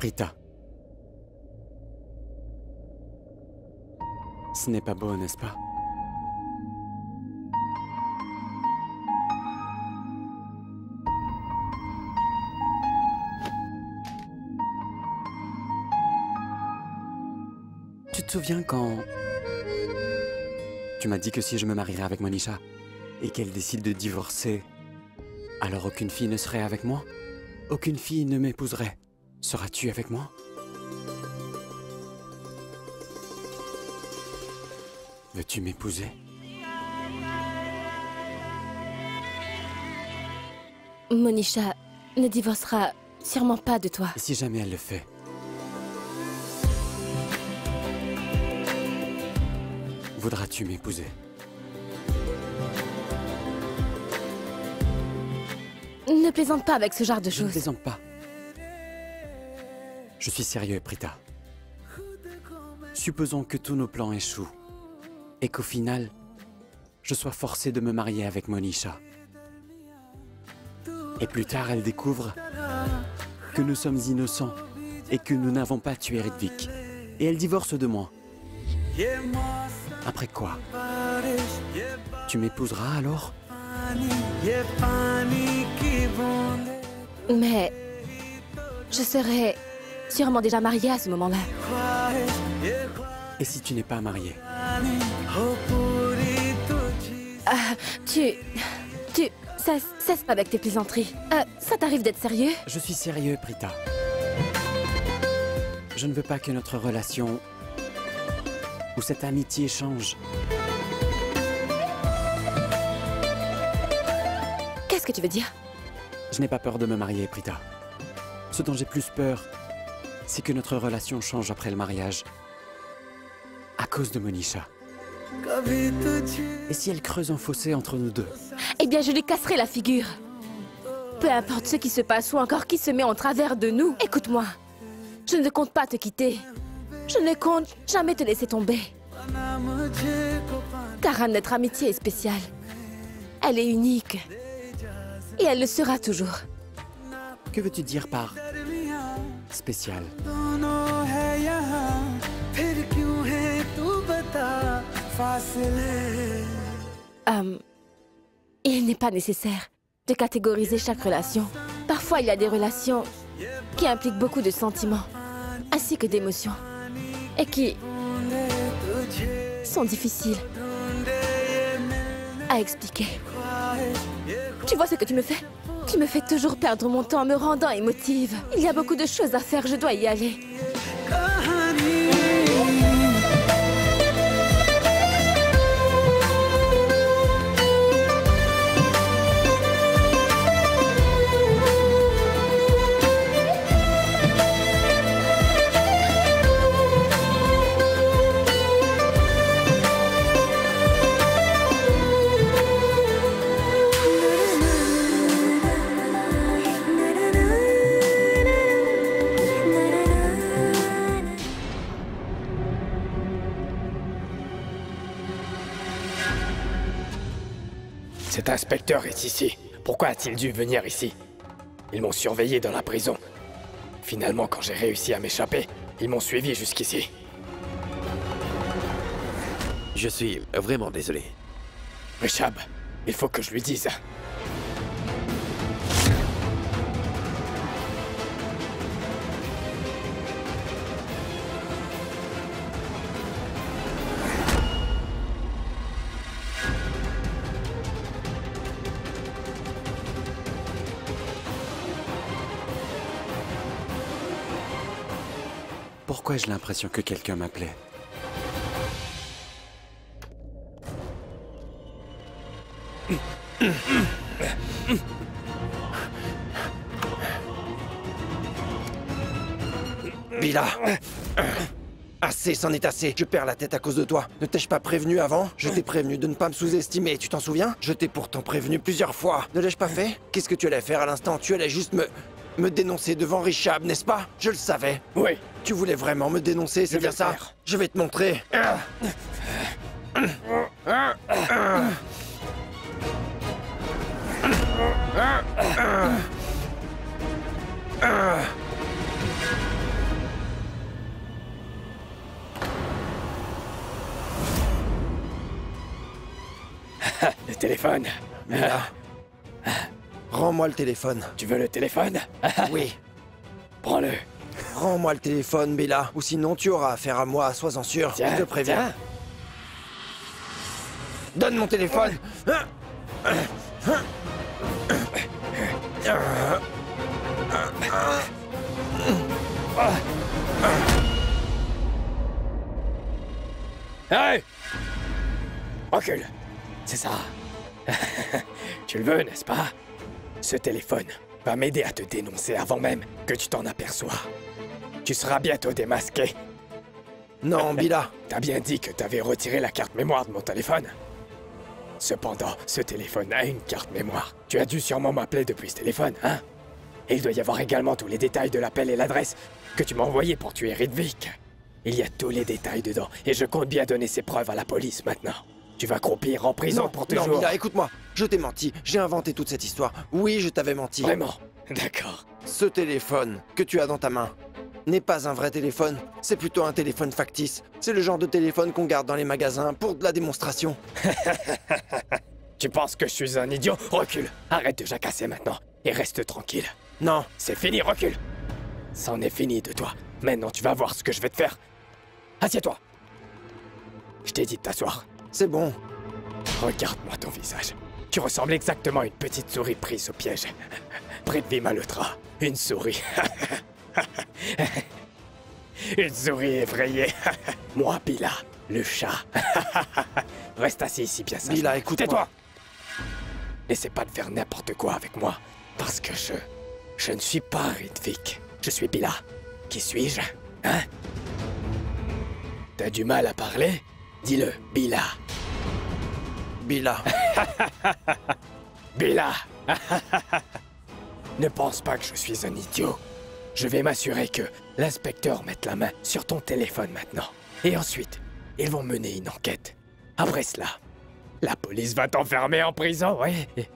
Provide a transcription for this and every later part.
Rita. Ce n'est pas beau, n'est-ce pas? Tu te souviens quand... Tu m'as dit que si je me marierais avec Monisha et qu'elle décide de divorcer, alors aucune fille ne serait avec moi? Aucune fille ne m'épouserait. Seras-tu avec moi? Veux-tu m'épouser? Monisha ne divorcera sûrement pas de toi. Et si jamais elle le fait? Voudras-tu m'épouser? Ne plaisante pas avec ce genre de Je ne choses. plaisante pas. Je suis sérieux, Prita. Supposons que tous nos plans échouent et qu'au final, je sois forcé de me marier avec Monisha. Et plus tard, elle découvre que nous sommes innocents et que nous n'avons pas tué Ritwik. Et elle divorce de moi. Après quoi? Tu m'épouseras alors? Mais je serai sûrement déjà mariée à ce moment-là. Et si tu n'es pas mariée? Cesse avec tes plaisanteries. Ça t'arrive d'être sérieux? Je suis sérieux, Prita. Je ne veux pas que notre relation ou cette amitié change. Qu'est-ce que tu veux dire? Je n'ai pas peur de me marier, Prita. Ce dont j'ai plus peur, c'est que notre relation change après le mariage. À cause de Monisha. Et si elle creuse un fossé entre nous deux? Eh bien, je lui casserai la figure. Peu importe ce qui se passe ou encore qui se met en travers de nous. Écoute-moi, je ne compte pas te quitter. Je ne compte jamais te laisser tomber. Car notre amitié est spéciale. Elle est unique. Et elle le sera toujours. Que veux-tu dire par spécial? Il n'est pas nécessaire de catégoriser chaque relation. Parfois, il y a des relations qui impliquent beaucoup de sentiments, ainsi que d'émotions, et qui sont difficiles à expliquer. Tu vois ce que tu me fais? Tu me fais toujours perdre mon temps en me rendant émotive. Il y a beaucoup de choses à faire, je dois y aller. Cet inspecteur est ici. Pourquoi a-t-il dû venir ici? Ils m'ont surveillé dans la prison. Finalement, quand j'ai réussi à m'échapper, ils m'ont suivi jusqu'ici. Je suis vraiment désolé. Rishab, il faut que je lui dise. Pourquoi ai-je l'impression que quelqu'un m'appelait? Bila! Assez, c'en est assez. Je perds la tête à cause de toi. Ne t'ai-je pas prévenu avant? Je t'ai prévenu de ne pas me sous-estimer, tu t'en souviens? Je t'ai pourtant prévenu plusieurs fois. Ne l'ai-je pas fait? Qu'est-ce que tu allais faire à l'instant? Tu allais juste me dénoncer devant Rishab, n'est-ce pas? Je le savais. Oui. Tu voulais vraiment me dénoncer, c'est bien ça? Je vais te montrer. téléphone. Billa. Rends-moi le téléphone. Tu veux le téléphone? Oui. Prends-le. Rends-moi le téléphone, Billa. Ou sinon tu auras affaire à moi, sois-en sûr. Tiens, Je te préviens. tiens. Donne mon téléphone. Hey! Recule. C'est ça. Tu le veux, n'est-ce pas? Ce téléphone va m'aider à te dénoncer avant même que tu t'en aperçois. Tu seras bientôt démasqué. Non, Billa. T'as bien dit que t'avais retiré la carte mémoire de mon téléphone. Cependant, ce téléphone a une carte mémoire. Tu as dû sûrement m'appeler depuis ce téléphone, hein? Et il doit y avoir également tous les détails de l'appel et l'adresse que tu m'as envoyé pour tuer Ridvik. Il y a tous les détails dedans, et je compte bien donner ces preuves à la police maintenant. Tu vas croupir en prison pour toujours. Non, Billa, écoute-moi. Je t'ai menti. J'ai inventé toute cette histoire. Oui, je t'avais menti. Vraiment? D'accord. Ce téléphone que tu as dans ta main n'est pas un vrai téléphone. C'est plutôt un téléphone factice. C'est le genre de téléphone qu'on garde dans les magasins pour de la démonstration. Tu penses que je suis un idiot? Recule. Arrête de jacasser maintenant, et reste tranquille. Non. C'est fini, recule. C'en est fini de toi. Maintenant, tu vas voir ce que je vais te faire. Assieds-toi. Je t'ai dit de t'asseoir. C'est bon. Regarde-moi ton visage. Tu ressembles exactement à une petite souris prise au piège. Prithvi Malhotra. Une souris. Une souris effrayée. Moi, Billa, le chat. Reste assis ici, bien sagement. Billa, écoute-moi. Tais-toi. N'essaie pas de faire n'importe quoi avec moi. Parce que je ne suis pas Ridvik. Je suis Billa. Qui suis-je? Hein? T'as du mal à parler? Dis-le, Billa. Billa. Billa. Ne pense pas que je suis un idiot. Je vais m'assurer que l'inspecteur mette la main sur ton téléphone maintenant. Et ensuite, ils vont mener une enquête. Après cela, la police va t'enfermer en prison, oui. Et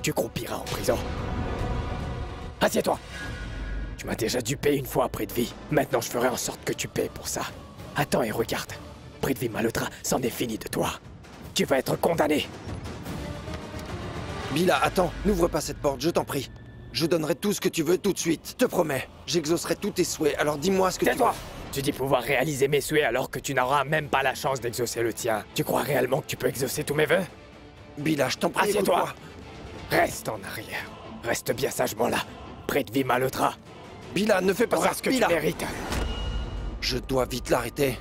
tu croupiras en prison. Assieds-toi. Tu m'as déjà dupé une fois après de vie. Maintenant, je ferai en sorte que tu paies pour ça. Attends et regarde. Prithvi Malhotra, c'en est fini de toi. Tu vas être condamné. Billa, attends. N'ouvre pas cette porte, je t'en prie. Je donnerai tout ce que tu veux tout de suite. Te promets. J'exaucerai tous tes souhaits, alors dis-moi ce que tu veux. Tais-toi! Tu dis pouvoir réaliser mes souhaits alors que tu n'auras même pas la chance d'exaucer le tien. Tu crois réellement que tu peux exaucer tous mes vœux? Billa, je t'en prie, Assieds-toi! écoute-moi. Reste en arrière. Reste bien sagement là. Prithvi Malhotra. Billa, ne fais pas Auras ça. ce que Billa. tu mérites. Je dois vite l'arrêter.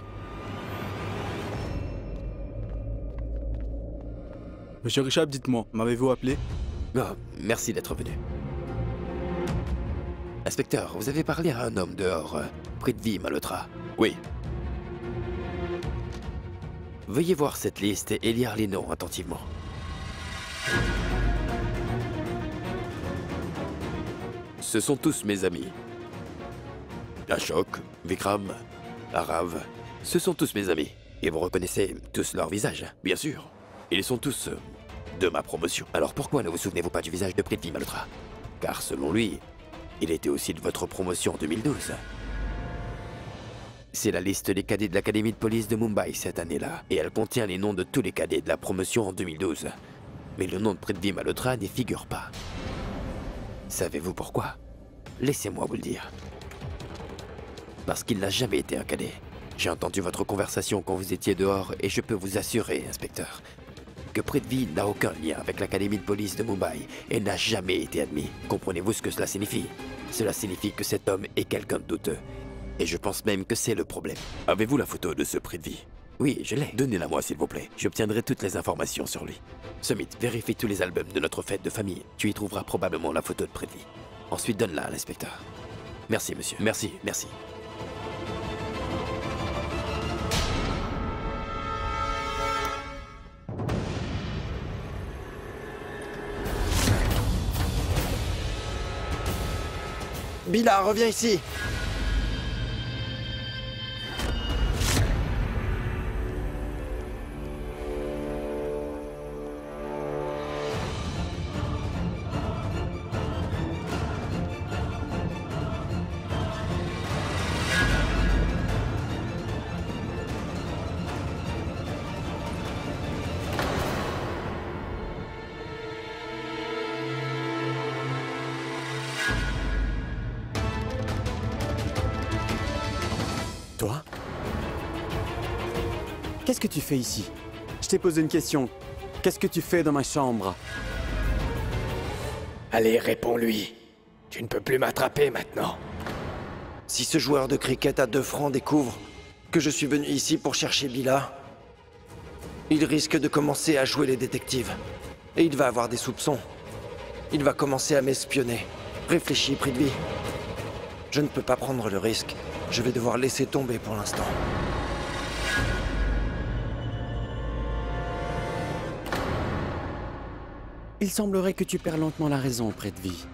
Monsieur Richard, dites-moi, m'avez-vous appelé? Oh, merci d'être venu. Inspecteur, vous avez parlé à un homme dehors, Prithvi Malhotra. Oui. Veuillez voir cette liste et lire les noms attentivement. Ce sont tous mes amis. Ashok, Vikram, Arav, ce sont tous mes amis. Et vous reconnaissez tous leurs visages, bien sûr. Ils sont tous de ma promotion. Alors pourquoi ne vous souvenez-vous pas du visage de Prithvi Malhotra? Car selon lui, il était aussi de votre promotion en 2012. C'est la liste des cadets de l'Académie de police de Mumbai cette année-là. Et elle contient les noms de tous les cadets de la promotion en 2012. Mais le nom de Prithvi Malhotra n'y figure pas. Savez-vous pourquoi? Laissez-moi vous le dire. Parce qu'il n'a jamais été un cadet. J'ai entendu votre conversation quand vous étiez dehors et je peux vous assurer, inspecteur, que Prithvi n'a aucun lien avec l'Académie de police de Mumbai et n'a jamais été admis. Comprenez-vous ce que cela signifie? Cela signifie que cet homme est quelqu'un de douteux. Et je pense même que c'est le problème. Avez-vous la photo de ce Prithvi? Oui, je l'ai. Donnez-la moi, s'il vous plaît. J'obtiendrai toutes les informations sur lui. Summit, vérifie tous les albums de notre fête de famille. Tu y trouveras probablement la photo de Prithvi. Ensuite, donne-la à l'inspecteur. Merci, monsieur. Merci, merci. Billa, reviens ici. Toi? Qu'est-ce que tu fais ici? Je t'ai posé une question. Qu'est-ce que tu fais dans ma chambre? Allez, réponds-lui. Tu ne peux plus m'attraper maintenant. Si ce joueur de cricket à 2 francs découvre que je suis venu ici pour chercher Bila, il risque de commencer à jouer les détectives. Et il va avoir des soupçons. Il va commencer à m'espionner. Réfléchis, Prithvi. Je ne peux pas prendre le risque. Je vais devoir laisser tomber pour l'instant. Il semblerait que tu perds lentement la raison, Prithvi.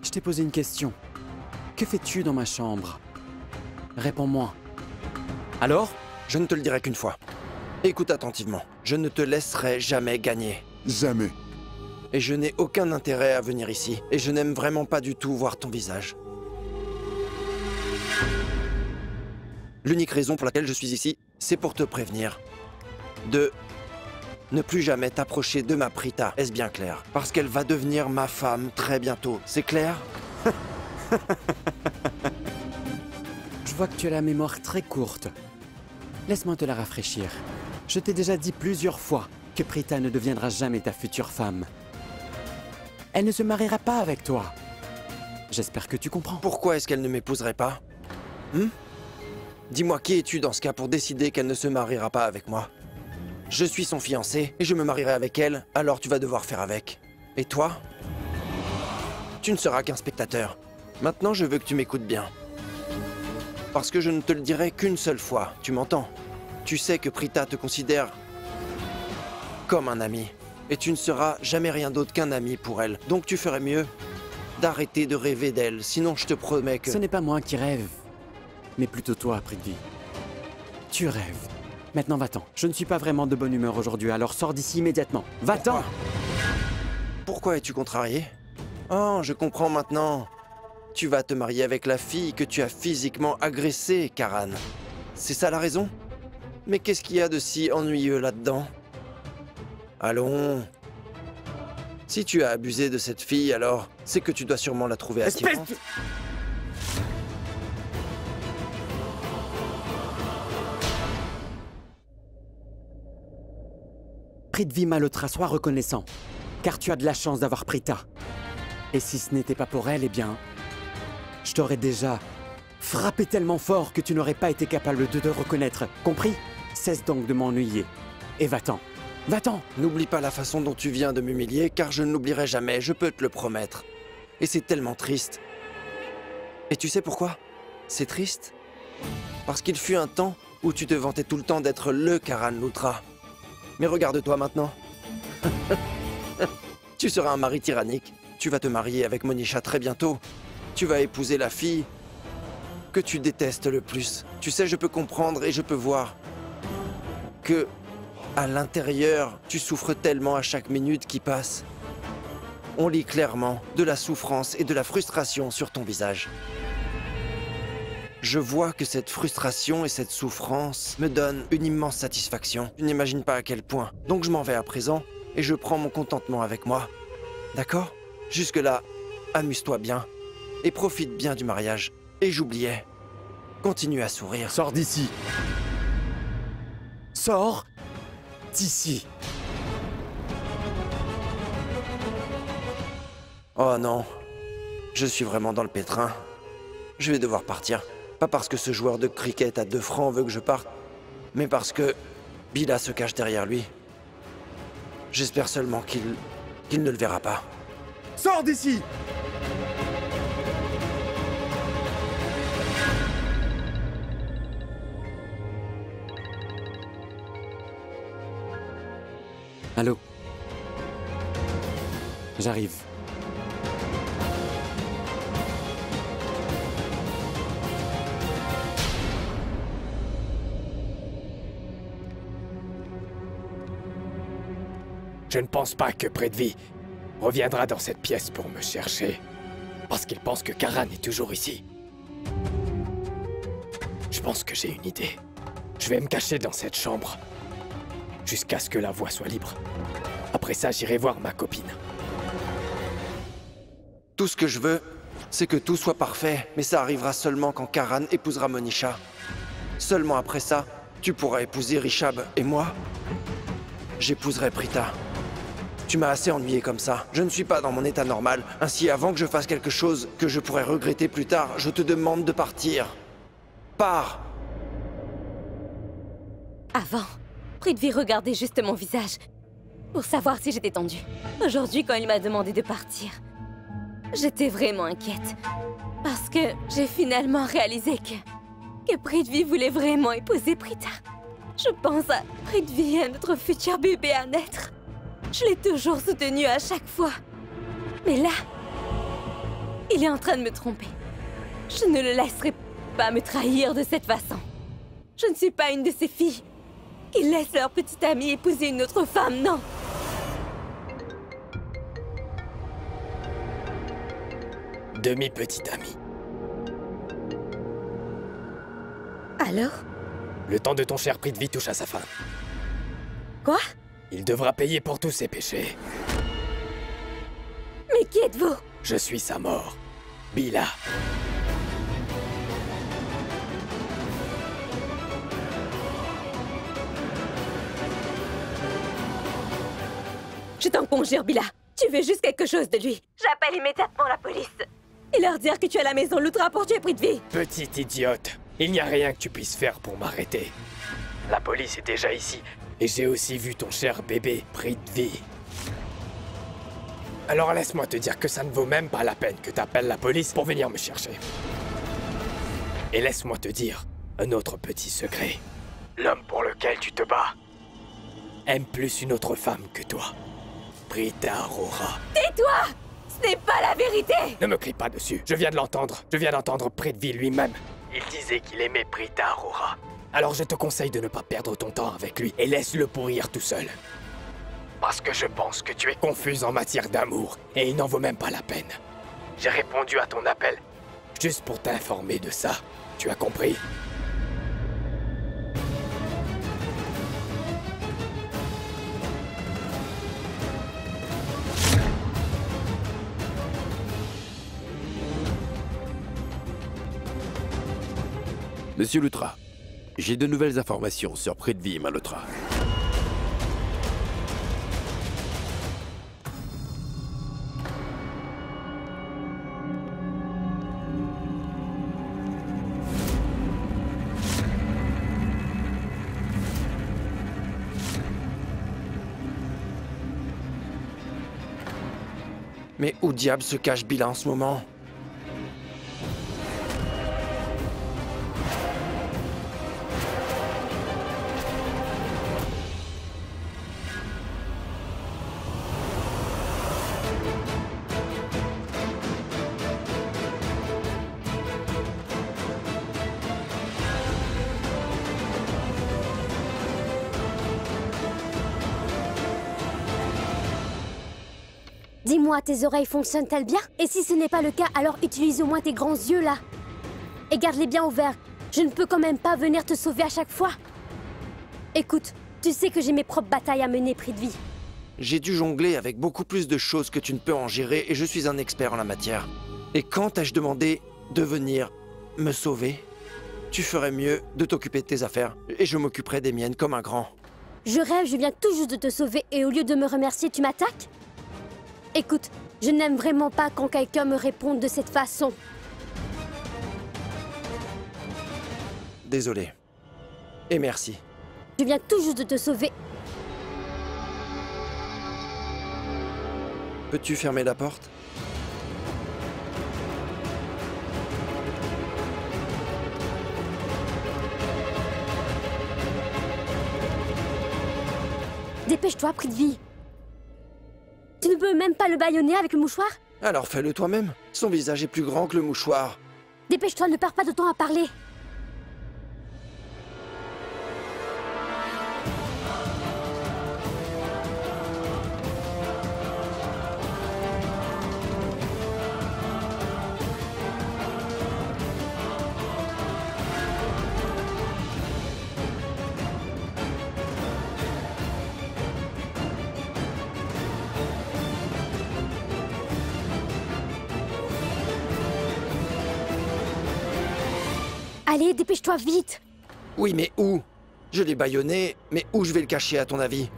Je t'ai posé une question. Que fais-tu dans ma chambre? Réponds-moi. Alors? Je ne te le dirai qu'une fois. Écoute attentivement. Je ne te laisserai jamais gagner. Jamais. Et je n'ai aucun intérêt à venir ici. Et je n'aime vraiment pas du tout voir ton visage. L'unique raison pour laquelle je suis ici, c'est pour te prévenir de ne plus jamais t'approcher de ma Prita. Est-ce bien clair? Parce qu'elle va devenir ma femme très bientôt. C'est clair? Je vois que tu as la mémoire très courte. Laisse-moi te la rafraîchir. Je t'ai déjà dit plusieurs fois que Prita ne deviendra jamais ta future femme. Elle ne se mariera pas avec toi. J'espère que tu comprends. Pourquoi est-ce qu'elle ne m'épouserait pas? Dis-moi, qui es-tu dans ce cas pour décider qu'elle ne se mariera pas avec moi? Je suis son fiancé et je me marierai avec elle, alors tu vas devoir faire avec. Et toi? Tu ne seras qu'un spectateur. Maintenant, je veux que tu m'écoutes bien. Parce que je ne te le dirai qu'une seule fois, tu m'entends? Tu sais que Prita te considère comme un ami. Et tu ne seras jamais rien d'autre qu'un ami pour elle. Donc tu ferais mieux d'arrêter de rêver d'elle, sinon je te promets que... Ce n'est pas moi qui rêve, mais plutôt toi, Prithvi. Tu rêves. Maintenant, va-t'en. Je ne suis pas vraiment de bonne humeur aujourd'hui, alors sors d'ici immédiatement. Va-t'en! Pourquoi es-tu contrarié? Oh, je comprends maintenant. Tu vas te marier avec la fille que tu as physiquement agressée, Karan. C'est ça la raison? Mais qu'est-ce qu'il y a de si ennuyeux là-dedans? Allons. Si tu as abusé de cette fille, alors c'est que tu dois sûrement la trouver attirante. Prithvi Malhotra, sois reconnaissant, car tu as de la chance d'avoir Prita. Et si ce n'était pas pour elle, eh bien, je t'aurais déjà frappé tellement fort que tu n'aurais pas été capable de te reconnaître. Compris? Cesse donc de m'ennuyer. Et va-t'en. Va-t'en! N'oublie pas la façon dont tu viens de m'humilier, car je ne l'oublierai jamais, je peux te le promettre. Et c'est tellement triste. Et tu sais pourquoi? C'est triste parce qu'il fut un temps où tu te vantais tout le temps d'être le Karan Luthra. Mais regarde-toi maintenant. Tu seras un mari tyrannique. Tu vas te marier avec Monisha très bientôt. Tu vas épouser la fille que tu détestes le plus. Tu sais, je peux comprendre et je peux voir que, à l'intérieur, tu souffres tellement à chaque minute qui passe. On lit clairement de la souffrance et de la frustration sur ton visage. Je vois que cette frustration et cette souffrance me donnent une immense satisfaction. Tu n'imagines pas à quel point. Donc je m'en vais à présent et je prends mon contentement avec moi. D'accord? Jusque-là, amuse-toi bien et profite bien du mariage. Et j'oubliais. Continue à sourire. Sors d'ici. Sors d'ici. Oh non. Je suis vraiment dans le pétrin. Je vais devoir partir. Pas parce que ce joueur de cricket à 2 francs veut que je parte, mais parce que Bila se cache derrière lui. J'espère seulement qu'il ne le verra pas. Sors d'ici! Allô? J'arrive. Je ne pense pas que Prithvi reviendra dans cette pièce pour me chercher. Parce qu'il pense que Karan est toujours ici. Je pense que j'ai une idée. Je vais me cacher dans cette chambre. Jusqu'à ce que la voie soit libre. Après ça, j'irai voir ma copine. Tout ce que je veux, c'est que tout soit parfait. Mais ça arrivera seulement quand Karan épousera Monisha. Seulement après ça, tu pourras épouser Rishab et moi, j'épouserai Prita. Tu m'as assez ennuyé comme ça. Je ne suis pas dans mon état normal. Ainsi, avant que je fasse quelque chose que je pourrais regretter plus tard, je te demande de partir. Pars! Avant, Prithvi regardait juste mon visage pour savoir si j'étais tendue. Aujourd'hui, quand il m'a demandé de partir, j'étais vraiment inquiète. Parce que j'ai finalement réalisé que Prithvi voulait vraiment épouser Prita. Je pense à Prithvi et à notre futur bébé à naître. Je l'ai toujours soutenu à chaque fois. Mais là, il est en train de me tromper. Je ne le laisserai pas me trahir de cette façon. Je ne suis pas une de ces filles qui laissent leur petite amie épouser une autre femme, non. Demi-petite amie. Alors? Le temps de ton cher Prithvi touche à sa fin. Quoi? Il devra payer pour tous ses péchés. Mais qui êtes-vous? Je suis sa mort. Bila. Je t'en conjure, Bila. Tu veux juste quelque chose de lui. J'appelle immédiatement la police. Et leur dire que tu es à la maison Lutra pour tuer Prithvi. Petite idiote. Il n'y a rien que tu puisses faire pour m'arrêter. La police est déjà ici. Et j'ai aussi vu ton cher bébé, Prithvi. Alors laisse-moi te dire que ça ne vaut même pas la peine que t'appelles la police pour venir me chercher. Et laisse-moi te dire un autre petit secret. L'homme pour lequel tu te bats aime plus une autre femme que toi. Prita Arora. Tais-toi! Ce n'est pas la vérité! Ne me crie pas dessus, je viens de l'entendre. Je viens d'entendre Prithvi lui-même. Il disait qu'il aimait Prita Arora. Alors je te conseille de ne pas perdre ton temps avec lui et laisse-le pourrir tout seul. Parce que je pense que tu es confuse en matière d'amour et il n'en vaut même pas la peine. J'ai répondu à ton appel juste pour t'informer de ça. Tu as compris? Monsieur Lutra, j'ai de nouvelles informations sur Prithvi Malhotra. Mais où diable se cache Bila en ce moment? Dis-moi, tes oreilles fonctionnent-elles bien? Et si ce n'est pas le cas, alors utilise au moins tes grands yeux, là. Et garde-les bien ouverts. Je ne peux quand même pas venir te sauver à chaque fois. Écoute, tu sais que j'ai mes propres batailles à mener, Prithvi. J'ai dû jongler avec beaucoup plus de choses que tu ne peux en gérer et je suis un expert en la matière. Et quand t'ai-je demandé de venir me sauver? Tu ferais mieux de t'occuper de tes affaires et je m'occuperai des miennes comme un grand. Je rêve, je viens tout juste de te sauver et au lieu de me remercier, tu m'attaques? Écoute, je n'aime vraiment pas quand quelqu'un me réponde de cette façon. Désolé. Et merci. Je viens tout juste de te sauver. Peux-tu fermer la porte? Dépêche-toi, Prithvi. Tu ne peux même pas le bâillonner avec le mouchoir? Alors fais-le toi-même. Son visage est plus grand que le mouchoir. Dépêche-toi, ne perds pas de temps à parler. Allez, dépêche-toi vite! Oui, mais où? Je l'ai bâillonné, mais où je vais le cacher à ton avis?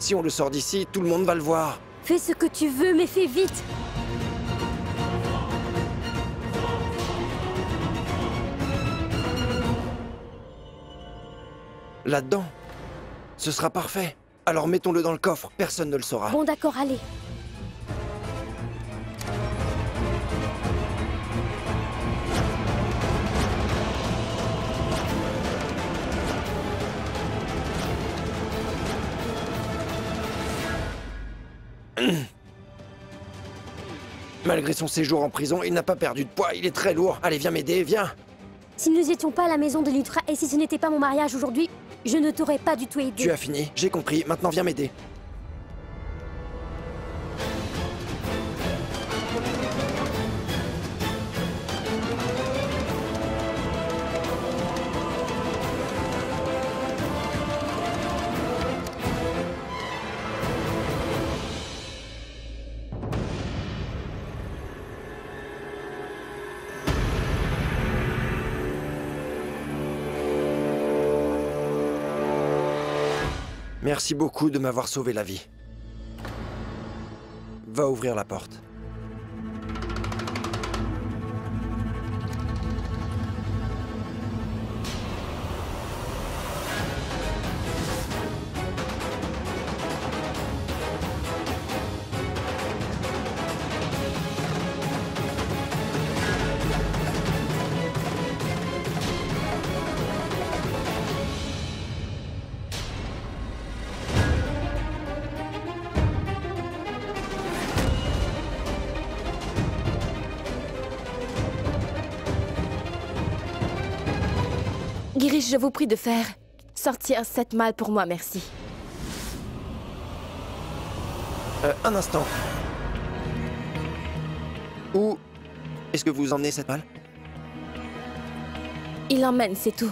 Si on le sort d'ici, tout le monde va le voir. Fais ce que tu veux, mais fais vite. Là-dedans. Ce sera parfait. Alors mettons-le dans le coffre, personne ne le saura. Bon d'accord, allez. Malgré son séjour en prison, il n'a pas perdu de poids, il est très lourd. Allez, viens m'aider, viens. Si nous n'étions pas à la maison de l'Ultra et si ce n'était pas mon mariage aujourd'hui, je ne t'aurais pas du tout aidé. Tu as fini, j'ai compris, maintenant viens m'aider. Merci beaucoup de m'avoir sauvé la vie. Va ouvrir la porte. Girish, je vous prie de faire sortir cette malle pour moi, merci. Un instant. Où est-ce que vous emmenez cette malle? Il l'emmène, c'est tout.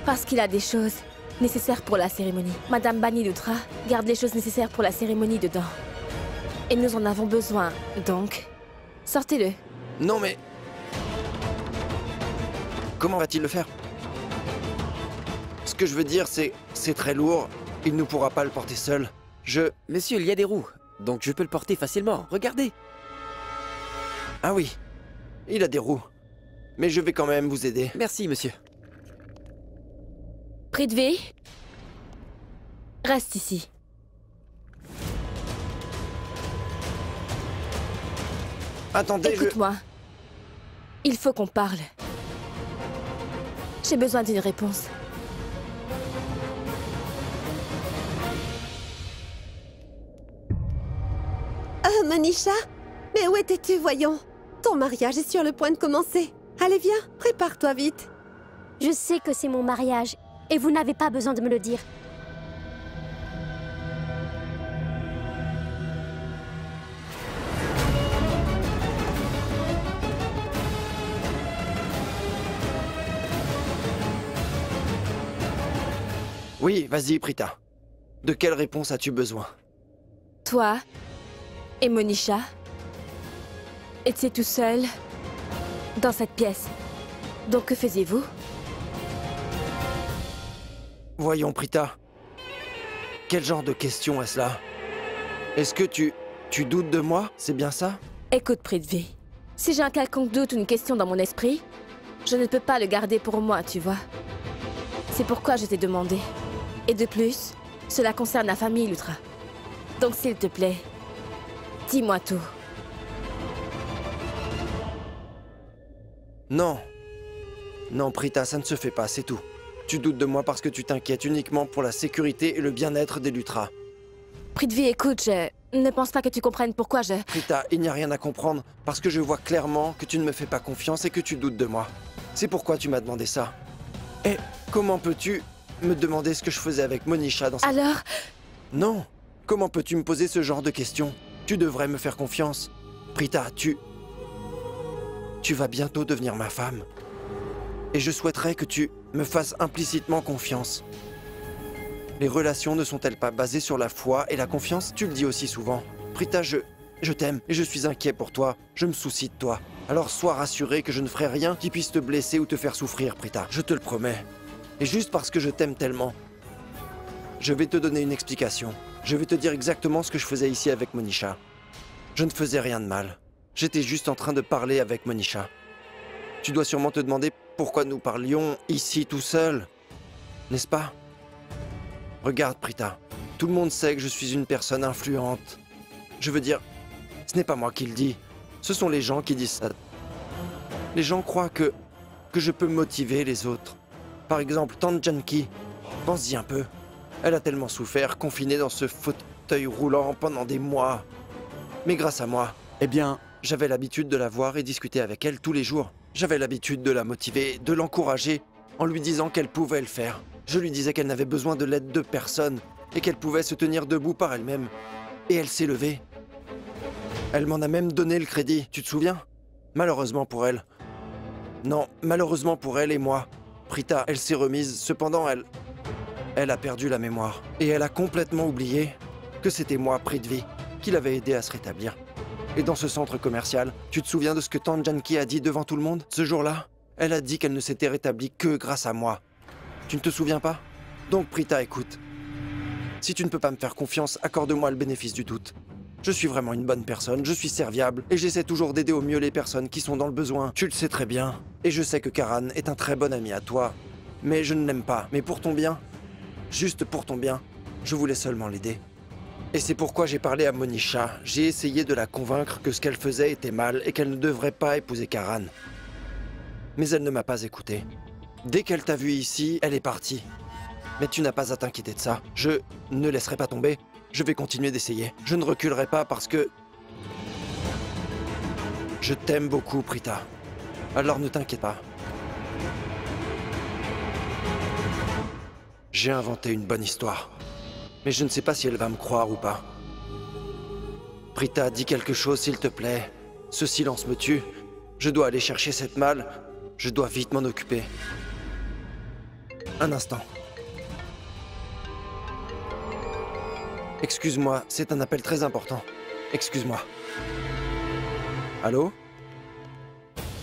Parce qu'il a des choses nécessaires pour la cérémonie. Madame Bani Lutra garde les choses nécessaires pour la cérémonie dedans. Et nous en avons besoin, donc sortez-le. Non mais... Comment va-t-il le faire? Ce que je veux dire, c'est très lourd. Il ne pourra pas le porter seul. Monsieur, il y a des roues, donc je peux le porter facilement. Regardez. Ah oui, il a des roues. Mais je vais quand même vous aider. Merci, monsieur. Prithvi, reste ici. Attendez, écoute-moi. Il faut qu'on parle. J'ai besoin d'une réponse. Manisha? Mais où étais-tu, voyons? Ton mariage est sur le point de commencer. Allez, viens, prépare-toi vite. Je sais que c'est mon mariage, et vous n'avez pas besoin de me le dire. Oui, vas-y, Prita. De quelle réponse as-tu besoin? Toi et Monisha étiez tout seul dans cette pièce. Donc que faisiez-vous? Voyons, Prita. Quel genre de question est-ce là? Est-ce que tu doutes de moi? C'est bien ça? Écoute, Prithvi. Si j'ai un quelconque doute ou une question dans mon esprit, je ne peux pas le garder pour moi, tu vois. C'est pourquoi je t'ai demandé. Et de plus, cela concerne la famille Lutra. Donc s'il te plaît, dis-moi tout. Non. Non, Prita, ça ne se fait pas, c'est tout. Tu doutes de moi parce que tu t'inquiètes uniquement pour la sécurité et le bien-être des Lutra. Prithvi, écoute, je ne pense pas que tu comprennes pourquoi je... Prita, il n'y a rien à comprendre parce que je vois clairement que tu ne me fais pas confiance et que tu doutes de moi. C'est pourquoi tu m'as demandé ça. Et comment peux-tu me demander ce que je faisais avec Monisha dans cette... Alors... Non. Comment peux-tu me poser ce genre de questions? Tu devrais me faire confiance. Prita, tu vas bientôt devenir ma femme. Et je souhaiterais que tu me fasses implicitement confiance. Les relations ne sont-elles pas basées sur la foi et la confiance? Tu le dis aussi souvent. Prita, je t'aime et je suis inquiet pour toi. Je me soucie de toi. Alors sois rassuré que je ne ferai rien qui puisse te blesser ou te faire souffrir, Prita. Je te le promets. Et juste parce que je t'aime tellement, je vais te donner une explication. Je vais te dire exactement ce que je faisais ici avec Monisha. Je ne faisais rien de mal. J'étais juste en train de parler avec Monisha. Tu dois sûrement te demander pourquoi nous parlions ici tout seuls, n'est-ce pas? Regarde, Prita. Tout le monde sait que je suis une personne influente. Je veux dire, ce n'est pas moi qui le dis. Ce sont les gens qui disent ça. Les gens croient que je peux motiver les autres. Par exemple, Tante Janki. Pense-y un peu. Elle a tellement souffert, confinée dans ce fauteuil roulant pendant des mois. Mais grâce à moi, Eh bien, j'avais l'habitude de la voir et discuter avec elle tous les jours. J'avais l'habitude de la motiver, de l'encourager, en lui disant qu'elle pouvait le faire. Je lui disais qu'elle n'avait besoin de l'aide de personne et qu'elle pouvait se tenir debout par elle-même. Et elle s'est levée. Elle m'en a même donné le crédit, tu te souviens? Malheureusement pour elle. Non, malheureusement pour elle et moi. Prita, elle s'est remise, cependant elle a perdu la mémoire. Et elle a complètement oublié que c'était moi, Prithvi, qui l'avait aidé à se rétablir. Et dans ce centre commercial, tu te souviens de ce que Tante Janki a dit devant tout le monde? Ce jour-là, elle a dit qu'elle ne s'était rétablie que grâce à moi. Tu ne te souviens pas? Donc Prita, écoute. Si tu ne peux pas me faire confiance, accorde-moi le bénéfice du doute. Je suis vraiment une bonne personne, je suis serviable, et j'essaie toujours d'aider au mieux les personnes qui sont dans le besoin. Tu le sais très bien. Et je sais que Karan est un très bon ami à toi. Mais je ne l'aime pas. Mais pour ton bien, juste pour ton bien, je voulais seulement l'aider. Et c'est pourquoi j'ai parlé à Monisha. J'ai essayé de la convaincre que ce qu'elle faisait était mal et qu'elle ne devrait pas épouser Karan. Mais elle ne m'a pas écouté. Dès qu'elle t'a vu ici, elle est partie. Mais tu n'as pas à t'inquiéter de ça. Je ne laisserai pas tomber. Je vais continuer d'essayer. Je ne reculerai pas parce que... Je t'aime beaucoup, Prita. Alors ne t'inquiète pas. J'ai inventé une bonne histoire. Mais je ne sais pas si elle va me croire ou pas. Prita, dis quelque chose s'il te plaît. Ce silence me tue. Je dois aller chercher cette malle. Je dois vite m'en occuper. Un instant. Excuse-moi, c'est un appel très important. Excuse-moi. Allô?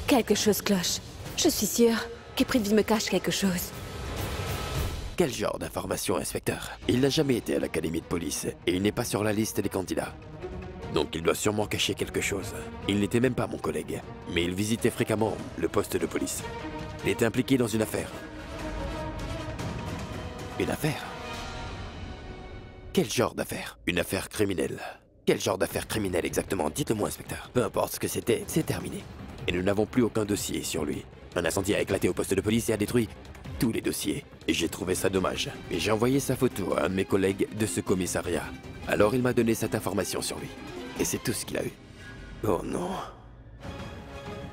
Quelque chose cloche. Je suis sûre que Prithvi me cache quelque chose. Quel genre d'information, inspecteur? Il n'a jamais été à l'académie de police et il n'est pas sur la liste des candidats. Donc il doit sûrement cacher quelque chose. Il n'était même pas mon collègue, mais il visitait fréquemment le poste de police. Il était impliqué dans une affaire. Une affaire? Quel genre d'affaire? Une affaire criminelle. Quel genre d'affaire criminelle exactement? Dites-le-moi, inspecteur. Peu importe ce que c'était, c'est terminé. Et nous n'avons plus aucun dossier sur lui. Un incendie a éclaté au poste de police et a détruit tous les dossiers. Et j'ai trouvé ça dommage. Et j'ai envoyé sa photo à un de mes collègues de ce commissariat. Alors il m'a donné cette information sur lui. Et c'est tout ce qu'il a eu. Oh non.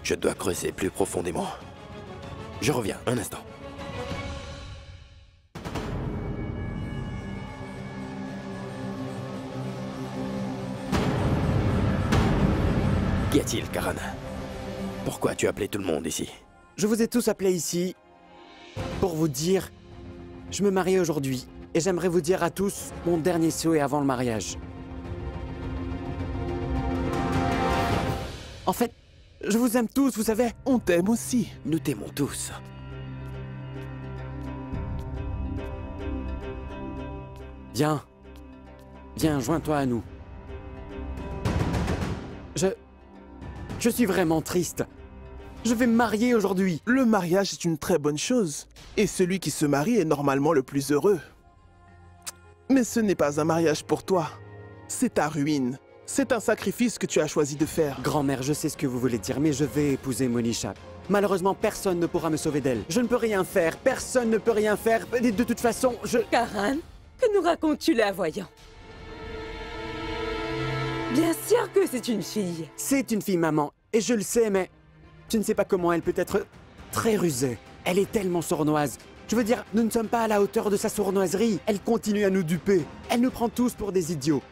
Je dois creuser plus profondément. Je reviens, un instant. Qu'y a-t-il, Karan? Pourquoi tu as appelé tout le monde ici? je vous ai tous appelés ici pour vous dire... Je me marie aujourd'hui et j'aimerais vous dire à tous mon dernier souhait avant le mariage. En fait, je vous aime tous, vous savez. On t'aime aussi. Nous t'aimons tous. Viens. Viens, joins-toi à nous. Je suis vraiment triste. Je vais me marier aujourd'hui. Le mariage est une très bonne chose. Et celui qui se marie est normalement le plus heureux. Mais ce n'est pas un mariage pour toi. C'est ta ruine. C'est un sacrifice que tu as choisi de faire. Grand-mère, je sais ce que vous voulez dire, mais je vais épouser Monisha. Malheureusement, personne ne pourra me sauver d'elle. Je ne peux rien faire. Personne ne peut rien faire. Et de toute façon, Karan, que nous racontes-tu là, voyons? Bien sûr que c'est une fille. C'est une fille, maman. Et je le sais, mais... Tu ne sais pas comment elle peut être très rusée. Elle est tellement sournoise. Je veux dire, nous ne sommes pas à la hauteur de sa sournoiserie. Elle continue à nous duper. Elle nous prend tous pour des idiots.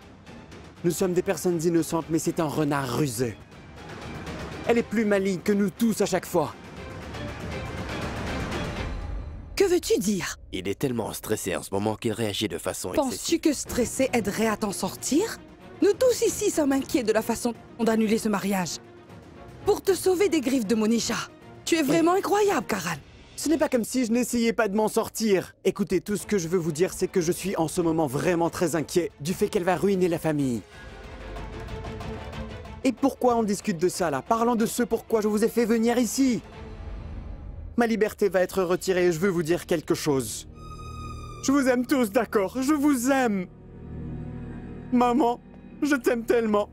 Nous sommes des personnes innocentes, mais c'est un renard rusé. Elle est plus maligne que nous tous à chaque fois. Que veux-tu dire? Il est tellement stressé en ce moment qu'il réagit de façon excessive. Penses-tu que stresser aiderait à t'en sortir? Nous tous ici sommes inquiets de la façon d'annuler ce mariage. pour te sauver des griffes de Monisha. Tu es vraiment incroyable, Karan. Ce n'est pas comme si je n'essayais pas de m'en sortir. Écoutez, tout ce que je veux vous dire, c'est que je suis en ce moment vraiment très inquiet du fait qu'elle va ruiner la famille. Et pourquoi on discute de ça là? Parlons de ce pourquoi je vous ai fait venir ici. Ma liberté va être retirée et je veux vous dire quelque chose. Je vous aime tous, d'accord? Je vous aime. Maman, je t'aime tellement.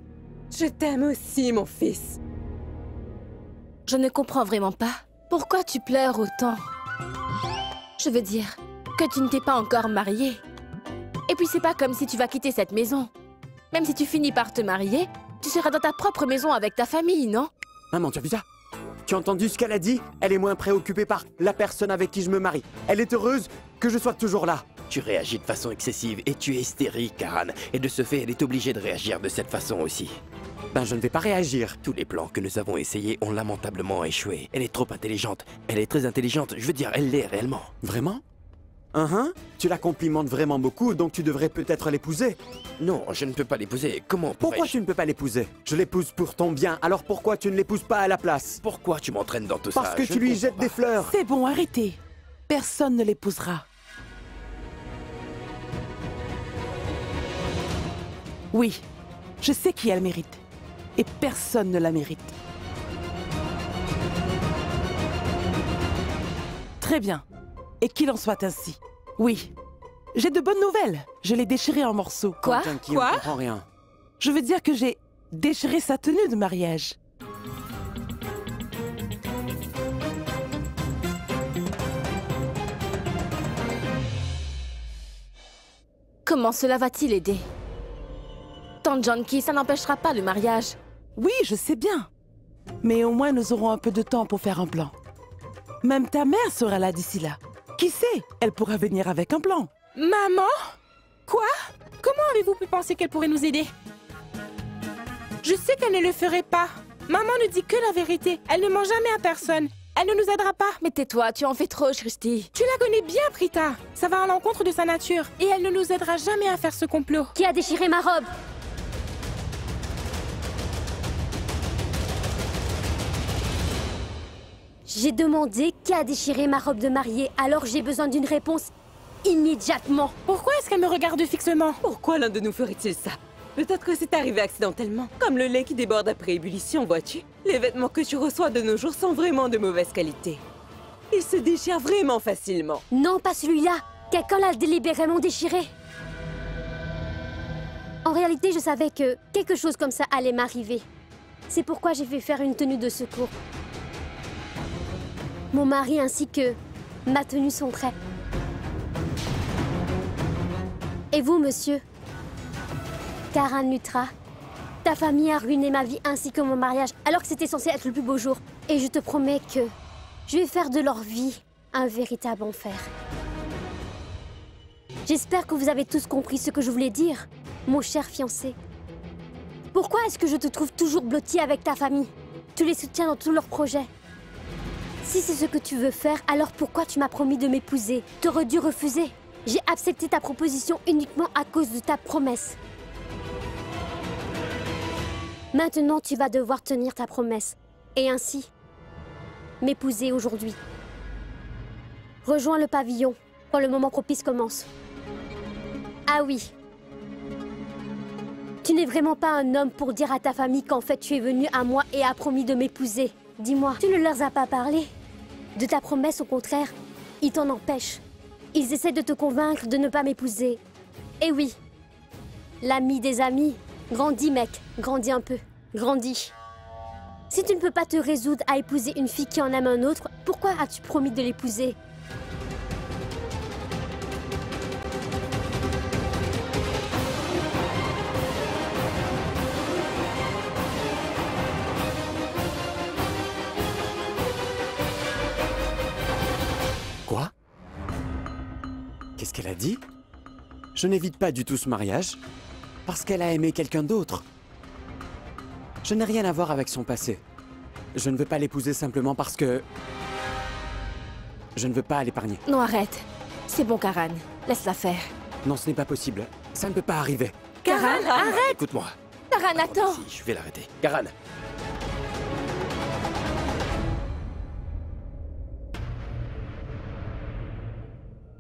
Je t'aime aussi, mon fils. Je ne comprends vraiment pas. Pourquoi tu pleures autant? Je veux dire que tu ne t'es pas encore mariée. Et puis c'est pas comme si tu vas quitter cette maison. Même si tu finis par te marier, tu seras dans ta propre maison avec ta famille, non? Maman, tu as vu ça? Tu as entendu ce qu'elle a dit? Elle est moins préoccupée par la personne avec qui je me marie. Elle est heureuse que je sois toujours là. Tu réagis de façon excessive et tu es hystérique, Karan. Et de ce fait, elle est obligée de réagir de cette façon aussi. Ben, je ne vais pas réagir. Tous les plans que nous avons essayés ont lamentablement échoué. Elle est trop intelligente. Elle est très intelligente. Je veux dire, elle l'est réellement. Vraiment? Tu la complimentes vraiment beaucoup, donc tu devrais peut-être l'épouser. Non, je ne peux pas l'épouser. Comment pourrais-je? Pourquoi tu ne peux pas l'épouser? Je l'épouse pour ton bien, alors pourquoi tu ne l'épouses pas à la place? Pourquoi tu m'entraînes dans tout ça? Parce que tu lui jettes des fleurs. C'est bon, arrêtez. Personne ne l'épousera. Oui, je sais qui elle mérite. Et personne ne la mérite. Très bien. Et qu'il en soit ainsi. Oui. J'ai de bonnes nouvelles. Je l'ai déchiré en morceaux. Quoi? On comprend rien. Je veux dire que j'ai déchiré sa tenue de mariage. Comment cela va-t-il aider? Tante Janki, ça n'empêchera pas le mariage. Oui, je sais bien. Mais au moins, nous aurons un peu de temps pour faire un plan. Même ta mère sera là d'ici là. Qui sait? Elle pourra venir avec un plan. Maman? Quoi? Comment avez-vous pu penser qu'elle pourrait nous aider? Je sais qu'elle ne le ferait pas. Maman ne dit que la vérité. Elle ne ment jamais à personne. Elle ne nous aidera pas. Mais tais-toi, tu en fais trop, Shristi. Tu la connais bien, Prita. Ça va à l'encontre de sa nature. Et elle ne nous aidera jamais à faire ce complot. Qui a déchiré ma robe? J'ai demandé qui a déchiré ma robe de mariée, alors j'ai besoin d'une réponse immédiatement. Pourquoi est-ce qu'elle me regarde fixement? Pourquoi l'un de nous ferait-il ça? Peut-être que c'est arrivé accidentellement. Comme le lait qui déborde après ébullition, vois-tu? Les vêtements que tu reçois de nos jours sont vraiment de mauvaise qualité. Ils se déchirent vraiment facilement. Non, pas celui-là. Quelqu'un l'a délibérément déchiré. En réalité, je savais que quelque chose comme ça allait m'arriver. C'est pourquoi j'ai fait faire une tenue de secours. Mon mari ainsi que ma tenue sont prêts. Et vous, monsieur? Karan Lutra, ta famille a ruiné ma vie ainsi que mon mariage, alors que c'était censé être le plus beau jour. Et je te promets que je vais faire de leur vie un véritable enfer. J'espère que vous avez tous compris ce que je voulais dire, mon cher fiancé. Pourquoi est-ce que je te trouve toujours blotti avec ta famille? Tu les soutiens dans tous leurs projets. Si c'est ce que tu veux faire, alors pourquoi tu m'as promis de m'épouser? T'aurais dû refuser. J'ai accepté ta proposition uniquement à cause de ta promesse. Maintenant, tu vas devoir tenir ta promesse. Et ainsi, m'épouser aujourd'hui. Rejoins le pavillon quand le moment propice commence. Ah oui. Tu n'es vraiment pas un homme pour dire à ta famille qu'en fait tu es venu à moi et as promis de m'épouser. Dis-moi, tu ne leur as pas parlé de ta promesse, au contraire, ils t'en empêchent. Ils essaient de te convaincre de ne pas m'épouser. Et oui, l'ami des amis. Grandis, mec. Grandis un peu. Grandis. Si tu ne peux pas te résoudre à épouser une fille qui en aime un autre, pourquoi as-tu promis de l'épouser? Quoi? Qu'est-ce qu'elle a dit? Je n'évite pas du tout ce mariage, parce qu'elle a aimé quelqu'un d'autre. Je n'ai rien à voir avec son passé. Je ne veux pas l'épouser simplement parce que... je ne veux pas l'épargner. Non, arrête. C'est bon, Karan. Laisse-la faire. Non, ce n'est pas possible. Ça ne peut pas arriver. Karan, arrête! Écoute-moi. Karan, attends! Si, je vais l'arrêter. Karan!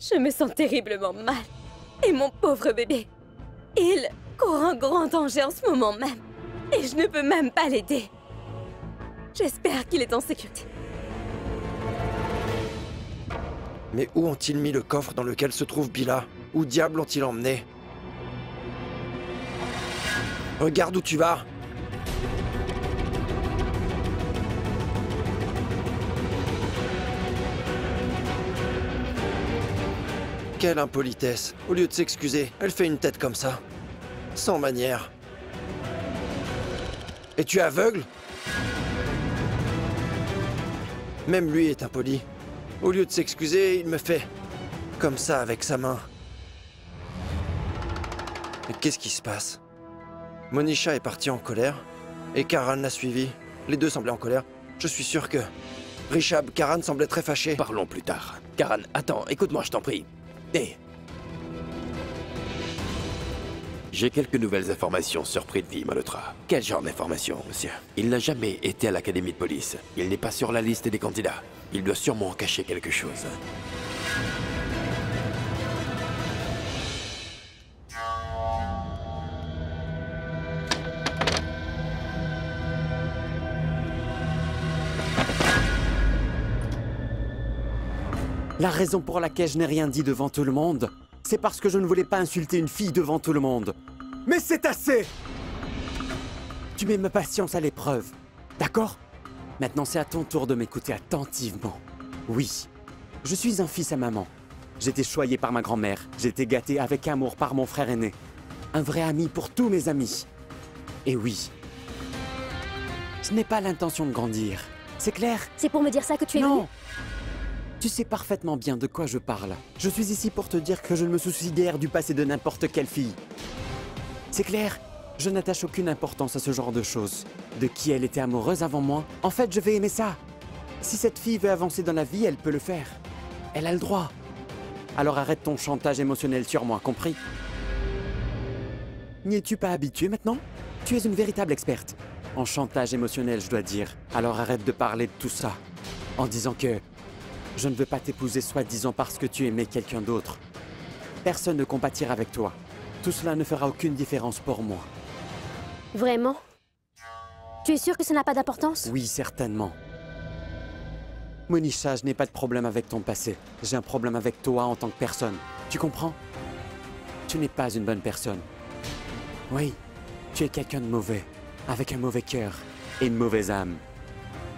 Je me sens terriblement mal. Et mon pauvre bébé, il court un grand danger en ce moment même. Et je ne peux même pas l'aider. J'espère qu'il est en sécurité. Mais où ont-ils mis le coffre dans lequel se trouve Bila? Où diable ont-ils emmené? Regarde où tu vas! Quelle impolitesse! Au lieu de s'excuser, elle fait une tête comme ça. Sans manière. Et tu es aveugle? Même lui est impoli. Au lieu de s'excuser, il me fait comme ça avec sa main. Mais qu'est-ce qui se passe? Monisha est partie en colère et Karan l'a suivi. Les deux semblaient en colère. Je suis sûr que... Rishab, Karan semblait très fâché. Parlons plus tard. Karan, attends, écoute-moi, je t'en prie. Hé! J'ai quelques nouvelles informations sur Prithvi Malhotra. Quel genre d'informations, monsieur? Il n'a jamais été à l'académie de police. Il n'est pas sur la liste des candidats. Il doit sûrement en cacher quelque chose. La raison pour laquelle je n'ai rien dit devant tout le monde, c'est parce que je ne voulais pas insulter une fille devant tout le monde. Mais c'est assez! Tu mets ma patience à l'épreuve, d'accord? Maintenant, c'est à ton tour de m'écouter attentivement. Oui, je suis un fils à maman. J'ai été choyé par ma grand-mère. J'ai été gâté avec amour par mon frère aîné. Un vrai ami pour tous mes amis. Et oui, je n'ai pas l'intention de grandir. C'est clair? C'est pour me dire ça que tu es Non! Tu sais parfaitement bien de quoi je parle. Je suis ici pour te dire que je ne me soucie guère du passé de n'importe quelle fille. C'est clair? Je n'attache aucune importance à ce genre de choses. De qui elle était amoureuse avant moi? En fait, je vais aimer ça. Si cette fille veut avancer dans la vie, elle peut le faire. Elle a le droit. Alors arrête ton chantage émotionnel sur moi, compris? N'y es-tu pas habitué maintenant? Tu es une véritable experte. En chantage émotionnel, je dois dire. Alors arrête de parler de tout ça. En disant que... je ne veux pas t'épouser soi-disant parce que tu aimais quelqu'un d'autre. Personne ne compatira avec toi. Tout cela ne fera aucune différence pour moi. Vraiment? Tu es sûr que ça n'a pas d'importance? Oui, certainement. Monisha, je n'ai pas de problème avec ton passé. J'ai un problème avec toi en tant que personne. Tu comprends? Tu n'es pas une bonne personne. Oui, tu es quelqu'un de mauvais, avec un mauvais cœur et une mauvaise âme.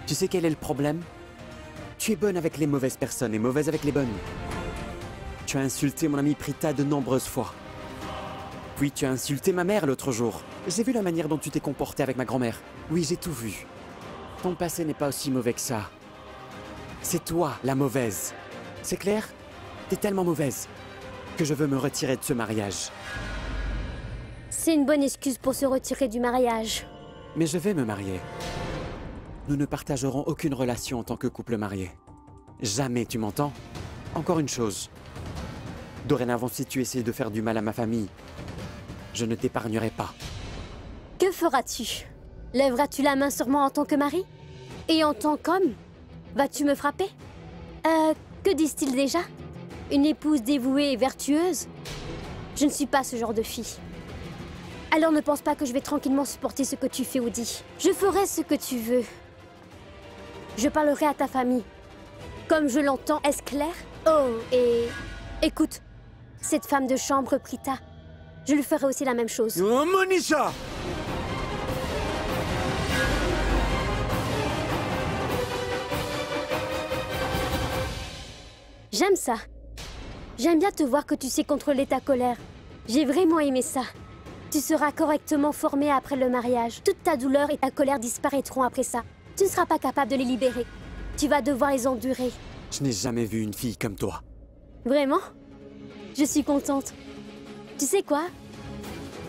Tu sais quel est le problème? Tu es bonne avec les mauvaises personnes et mauvaise avec les bonnes. Tu as insulté mon ami Prita de nombreuses fois. Puis tu as insulté ma mère l'autre jour. J'ai vu la manière dont tu t'es comporté avec ma grand-mère. Oui, j'ai tout vu. Ton passé n'est pas aussi mauvais que ça. C'est toi, la mauvaise. C'est clair? T'es tellement mauvaise que je veux me retirer de ce mariage. C'est une bonne excuse pour se retirer du mariage. Mais je vais me marier. Nous ne partagerons aucune relation en tant que couple marié. Jamais, tu m'entends? Encore une chose. Dorénavant, si tu essaies de faire du mal à ma famille, je ne t'épargnerai pas. Que feras-tu? Lèveras-tu la main sur moi en tant que mari? Et en tant qu'homme? Vas-tu me frapper? Que disent-ils déjà? Une épouse dévouée et vertueuse? Je ne suis pas ce genre de fille. Alors ne pense pas que je vais tranquillement supporter ce que tu fais ou dis. Je ferai ce que tu veux. Je parlerai à ta famille. Comme je l'entends, est-ce clair? Oh, et... écoute, cette femme de chambre, Prita, je lui ferai aussi la même chose. Oh, Monisha! J'aime ça. J'aime bien te voir que tu sais contrôler ta colère. J'ai vraiment aimé ça. Tu seras correctement formé après le mariage. Toute ta douleur et ta colère disparaîtront après ça. Tu ne seras pas capable de les libérer. Tu vas devoir les endurer. Je n'ai jamais vu une fille comme toi. Vraiment? Je suis contente. Tu sais quoi?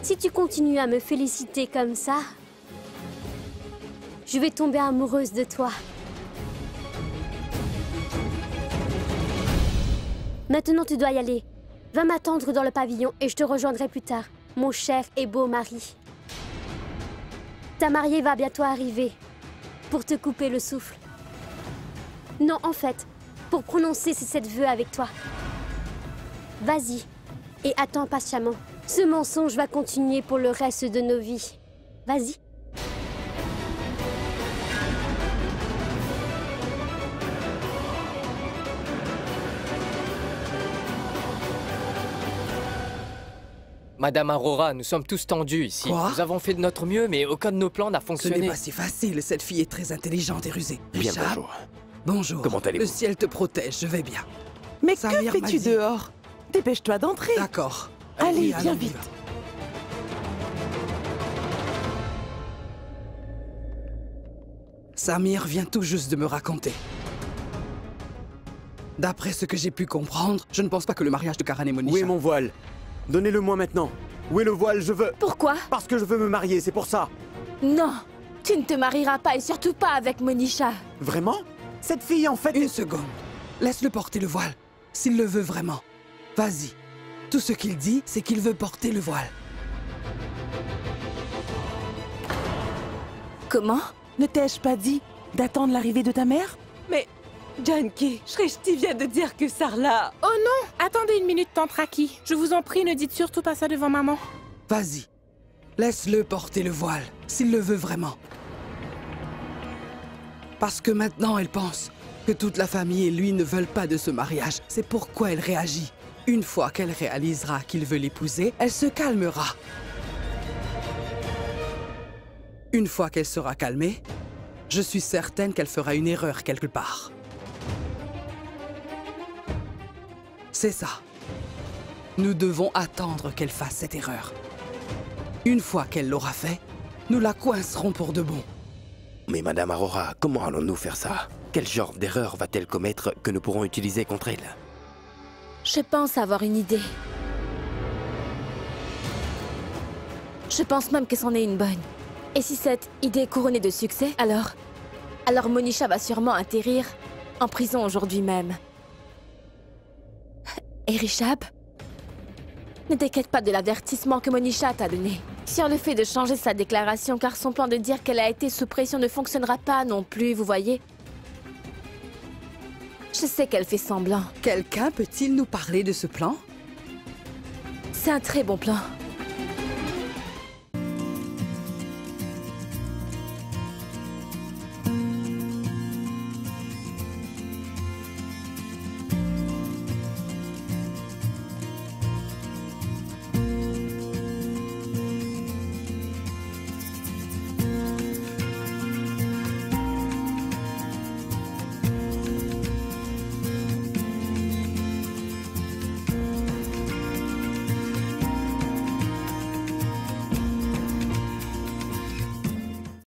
Si tu continues à me féliciter comme ça, je vais tomber amoureuse de toi. Maintenant, tu dois y aller. Va m'attendre dans le pavillon et je te rejoindrai plus tard, mon cher et beau mari. Ta mariée va bientôt arriver pour te couper le souffle. Non, en fait, pour prononcer ces 7 vœux avec toi. Vas-y. Et attends patiemment. Ce mensonge va continuer pour le reste de nos vies. Vas-y. Madame Aurora, nous sommes tous tendus ici. Quoi? Nous avons fait de notre mieux, mais aucun de nos plans n'a Ce fonctionné. n'est pas si facile, cette fille est très intelligente et rusée. Bien, Richard? bonjour. Bonjour. Comment allez-vous? Le ciel te protège, je vais bien. Mais Samir que m'a fais-tu dit- dehors? Dépêche-toi d'entrer. D'accord. Allez, Oui, viens allons, on y vite. va. Samir vient tout juste de me raconter. D'après ce que j'ai pu comprendre, je ne pense pas que le mariage de Karan et Monisha... Où est mon voile? Donnez-le-moi maintenant. Où est le voile? Je veux... Pourquoi? Parce que je veux me marier, c'est pour ça. Non, tu ne te marieras pas et surtout pas avec Monisha. Vraiment? Cette fille, en fait... Une seconde. Laisse-le porter le voile, s'il le veut vraiment. Vas-y. Tout ce qu'il dit, c'est qu'il veut porter le voile. Comment? Ne t'ai-je pas dit d'attendre l'arrivée de ta mère? Mais, Janki, Shrishti vient de dire que Sarla... Oh non! Attendez une minute, Tante Raki. Je vous en prie, ne dites surtout pas ça devant maman. Vas-y. Laisse-le porter le voile, s'il le veut vraiment. Parce que maintenant, elle pense que toute la famille et lui ne veulent pas de ce mariage. C'est pourquoi elle réagit. Une fois qu'elle réalisera qu'il veut l'épouser, elle se calmera. Une fois qu'elle sera calmée, je suis certaine qu'elle fera une erreur quelque part. C'est ça. Nous devons attendre qu'elle fasse cette erreur. Une fois qu'elle l'aura fait, nous la coincerons pour de bon. Mais Madame Aurora, comment allons-nous faire ça? Quel genre d'erreur va-t-elle commettre que nous pourrons utiliser contre elle? Je pense avoir une idée. Je pense même que c'en est une bonne. Et si cette idée est couronnée de succès, alors Monisha va sûrement atterrir en prison aujourd'hui même. Et Rishab, ne t'inquiète pas de l'avertissement que Monisha t'a donné. Sur le fait de changer sa déclaration, car son plan de dire qu'elle a été sous pression ne fonctionnera pas non plus, vous voyez. Je sais qu'elle fait semblant. Quelqu'un peut-il nous parler de ce plan? C'est un très bon plan.